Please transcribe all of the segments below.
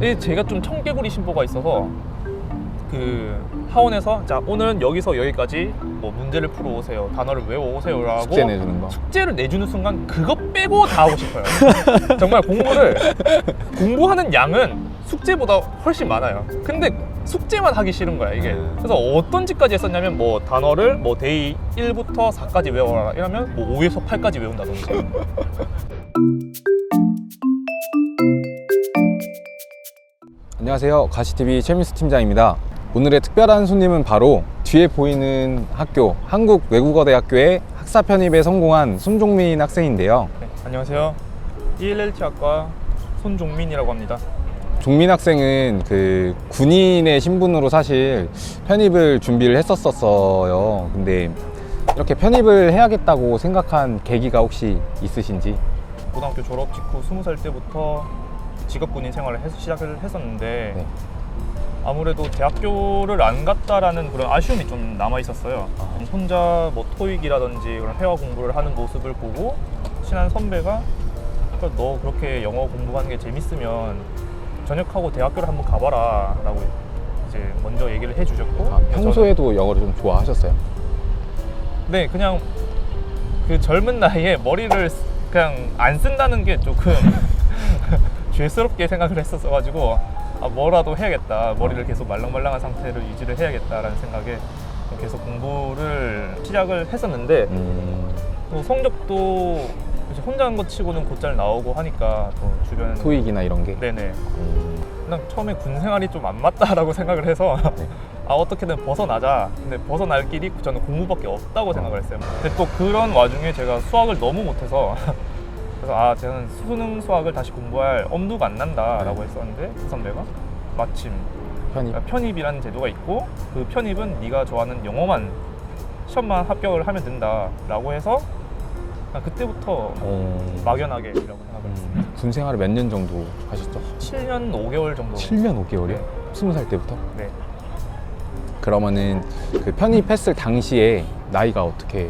제가 좀 청개구리 심보가 있어서 그 하원에서 자 오늘은 여기서 여기까지 뭐 문제를 풀어오세요, 단어를 외워오세요라고 숙제 내주는 거. 숙제를 내주는 순간 그거 빼고 다 하고 싶어요. 정말 공부하는 양은 숙제보다 훨씬 많아요. 근데 숙제만 하기 싫은 거야 이게. 그래서 어떤 짓까지 했었냐면 뭐 단어를 뭐 데이 1부터 4까지 외워라 이러면 뭐 5에서 8까지 외운다든지. 안녕하세요, 가시TV 최민수 팀장입니다. 오늘의 특별한 손님은 바로 뒤에 보이는 학교, 한국외국어대학교의 학사 편입에 성공한 손종민 학생인데요. 네, 안녕하세요. ELLT학과 손종민이라고 합니다. 종민 학생은 그 군인의 신분으로 사실 편입을 준비를 했었어요. 근데 이렇게 편입을 해야겠다고 생각한 계기가 혹시 있으신지? 고등학교 졸업 직후 20살 때부터 직업군인 생활을 시작을 했었는데 네. 아무래도 대학교를 안 갔다라는 그런 아쉬움이 좀 남아 있었어요. 혼자 뭐 토익이라든지 그런 회화 공부를 하는 모습을 보고 친한 선배가 너 그렇게 영어 공부하는 게 재밌으면 전역하고 대학교를 한번 가봐라 라고 이제 먼저 얘기를 해주셨고, 평소에도 영어를 좀 좋아하셨어요? 네, 그냥 그 젊은 나이에 머리를 그냥 안 쓴다는 게 조금 죄스럽게 생각을 했었어가지고 뭐라도 해야겠다, 머리를 계속 말랑말랑한 상태를 유지를 해야겠다라는 생각에 계속 공부를 시작을 했었는데 또 성적도 혼자 한 것 치고는 곧잘 나오고 하니까 또 주변 토익이나 이런 게? 네네. 그냥 처음에 군 생활이 좀 안 맞다라고 생각을 해서 네. 어떻게든 벗어나자. 근데 벗어날 길이 저는 공부밖에 없다고 생각을 했어요. 근데 또 그런 와중에 제가 수학을 너무 못해서 그래서 저는 수능 수학을 다시 공부할 엄두가 안 난다라고 했었는데 그 선배가 마침 편입이라는 제도가 있고 그 편입은 네가 좋아하는 영어만 시험만 합격을 하면 된다라고 해서 그때부터 막연하게 이라고 생각을 했습니다. 군 생활을 몇 년 정도 하셨죠? 7년 5개월 정도. 7년 5개월이요? 네. 20살 때부터? 네. 그러면은 그 편입했을 당시에 나이가 어떻게?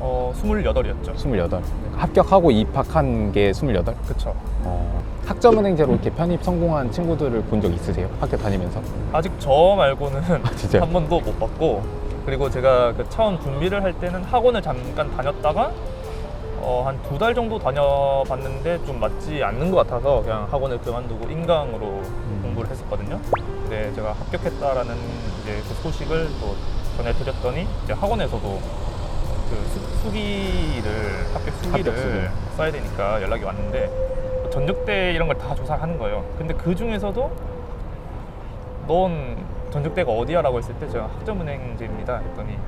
28이었죠. 28. 합격하고 입학한 게 28? 그쵸. 학점은행제로 이렇게 편입 성공한 친구들을 본 적 있으세요? 학교 다니면서? 아직 저 말고는 진짜요? 한 번도 못 봤고, 그리고 제가 그 처음 준비를 할 때는 학원을 잠깐 다녔다가 한 2달 정도 다녀봤는데 좀 맞지 않는 것 같아서 그냥 학원을 그만두고 인강으로 공부를 했었거든요. 근데 제가 합격했다라는 이제 그 소식을 또 전해드렸더니 이제 학원에서도 그 합격 수기를 써야 되니까 연락이 왔는데 전적대 이런 걸 다 조사하는 거예요. 근데 그 중에서도 넌 전적대가 어디야? 라고 했을 때 제가 학점은행제입니다 했더니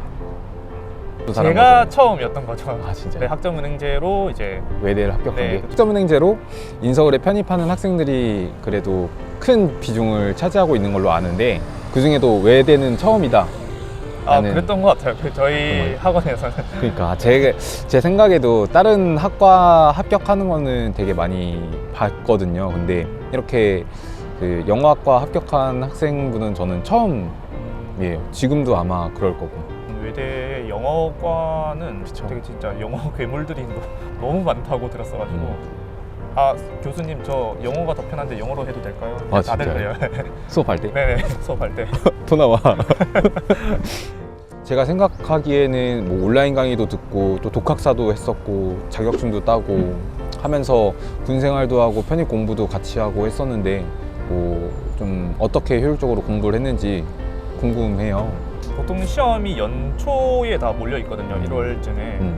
제가 처음이었던 거죠. 아, 진짜요? 네, 학점은행제로 이제 외대를 합격한 네. 게 학점은행제로 인서울에 편입하는 학생들이 그래도 큰 비중을 차지하고 있는 걸로 아는데 그 중에도 외대는 처음이다. 그랬던 것 같아요. 저희 학원에서는. 그러니까 제 생각에도 다른 학과 합격하는 거는 되게 많이 봤거든요. 근데 이렇게 그 영어학과 합격한 학생분은 저는 처음이에요. 지금도 아마 그럴 거고. 외대 영어과는 그쵸. 되게 진짜 영어 괴물들이 너무 많다고 들었어가지고 교수님 저 영어가 더 편한데 영어로 해도 될까요? 다들 진짜요? 그래요. 수업할 때? 네네, 수업할 때. 또 나와. 제가 생각하기에는 뭐 온라인 강의도 듣고 또 독학사도 했었고 자격증도 따고 하면서 군 생활도 하고 편입 공부도 같이 하고 했었는데 뭐 좀 어떻게 효율적으로 공부를 했는지 궁금해요. 보통 시험이 연초에 다 몰려 있거든요. 1월쯤에.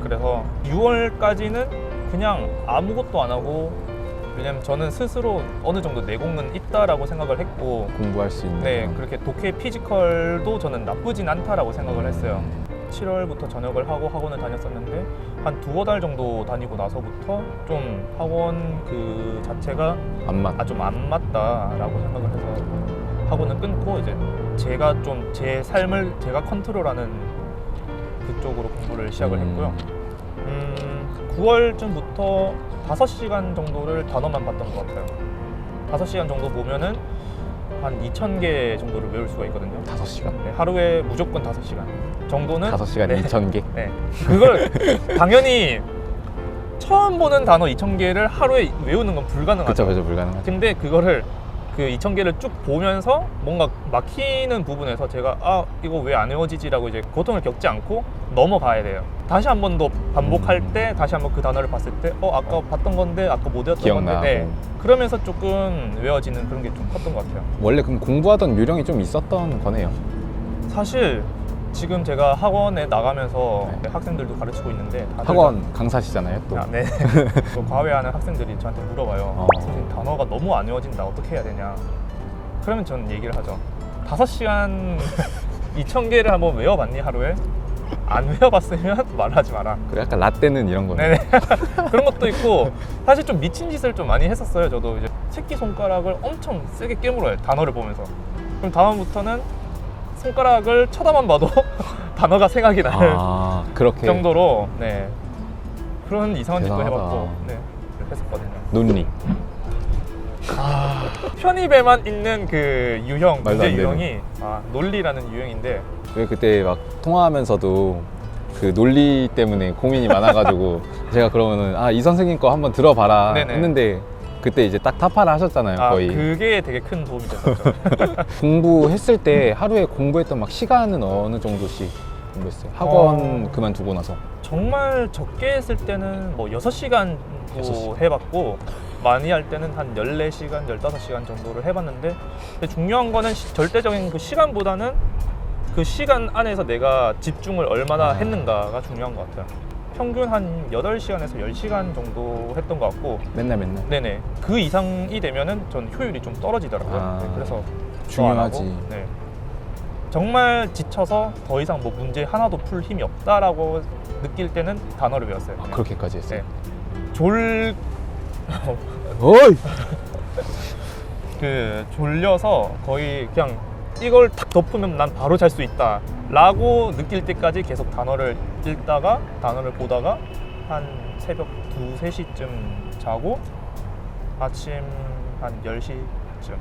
그래서 6월까지는 그냥 아무것도 안 하고, 왜냐면 저는 스스로 어느 정도 내공은 있다라고 생각을 했고 공부할 수 있는. 네, 그렇게 독해 피지컬도 저는 나쁘진 않다라고 생각을 했어요. 7월부터 전역을 하고 학원을 다녔었는데 한 2-3달 정도 다니고 나서부터 좀 학원 그 자체가 좀 안 맞다라고 생각을 해서 학원을 끊고 이제 제가 좀 제 삶을 제가 컨트롤하는 그쪽으로 공부를 시작을 했고요. 9월쯤부터 5시간 정도를 단어만 봤던 것 같아요. 5시간 정도 보면은 한 2,000개 정도를 외울 수가 있거든요. 5시간? 네, 하루에 무조건 5시간 정도는 5시간에 네. 2,000개? 네. 그걸 당연히 처음 보는 단어 2,000개를 하루에 외우는 건 불가능하죠. 그쵸, 불가능하죠. 근데 그거를 그 2,000개를 쭉 보면서 뭔가 막히는 부분에서 제가 아 이거 왜 안 외워지지라고 이제 고통을 겪지 않고 넘어가야 돼요. 다시 한 번 더 반복할 때 다시 한 번 그 단어를 봤을 때 아까 봤던 건데 아까 못 외웠던 기억나고. 건데 네. 그러면서 조금 외워지는 그런 게 좀 컸던 것 같아요. 원래 그럼 공부하던 요령이 좀 있었던 거네요. 사실 지금 제가 학원에 나가면서 네. 학생들도 가르치고 있는데 다들 학원 강사시잖아요, 또. 네. 또 과외하는 학생들이 저한테 물어봐요. 선생님 단어가 너무 안 외워진다. 어떻게 해야 되냐? 그러면 저는 얘기를 하죠. 5시간 2,000개를 한번 외워봤니 하루에? 안 외워봤으면 말하지 마라. 그래, 약간 라떼는 이런 거네. 네네. 그런 것도 있고 사실 좀 미친 짓을 좀 많이 했었어요. 저도 이제 새끼 손가락을 엄청 세게 깨물어요. 단어를 보면서. 그럼 다음부터는 손가락을 쳐다만 봐도 단어가 생각이 날 그렇게 정도로 네 그런 이상한 짓도 대단하다. 해봤고 네 했었거든요. 논리. 편입에만 있는 그 유형 말도 문제 안 되는. 유형이 논리라는 유형인데 왜 그때 막 통화하면서도 그 논리 때문에 고민이 많아가지고 제가 그러면은 이 선생님 거 한번 들어봐라 네네. 했는데 그때 이제 딱 타파를 하셨잖아요, 거의. 그게 되게 큰 도움이 됐었죠. 공부했을 때 하루에 공부했던 막 시간은 어느 정도씩 공부했어요? 학원 그만두고 나서. 정말 적게 했을 때는 뭐 6시간도 6시간. 해봤고 많이 할 때는 한 14시간, 15시간 정도를 해봤는데 근데 중요한 거는 절대적인 그 시간보다는 그 시간 안에서 내가 집중을 얼마나 했는가가 중요한 것 같아요. 평균 한 8시간에서 10시간 정도 했던 것 같고 맨날. 네네 그 이상이 되면은 전 효율이 좀 떨어지더라고요. 네, 그래서 중요하지. 더 안 하고, 네. 정말 지쳐서 더 이상 뭐 문제 하나도 풀 힘이 없다라고 느낄 때는 단어를 외웠어요. 그냥. 그렇게까지 했어요? 네. 어이! 졸려서 거의 그냥 이걸 탁 덮으면 난 바로 잘 수 있다 라고 느낄 때까지 계속 단어를 읽다가 단어를 보다가 한 새벽 2, 3시쯤 자고 아침 한 10시쯤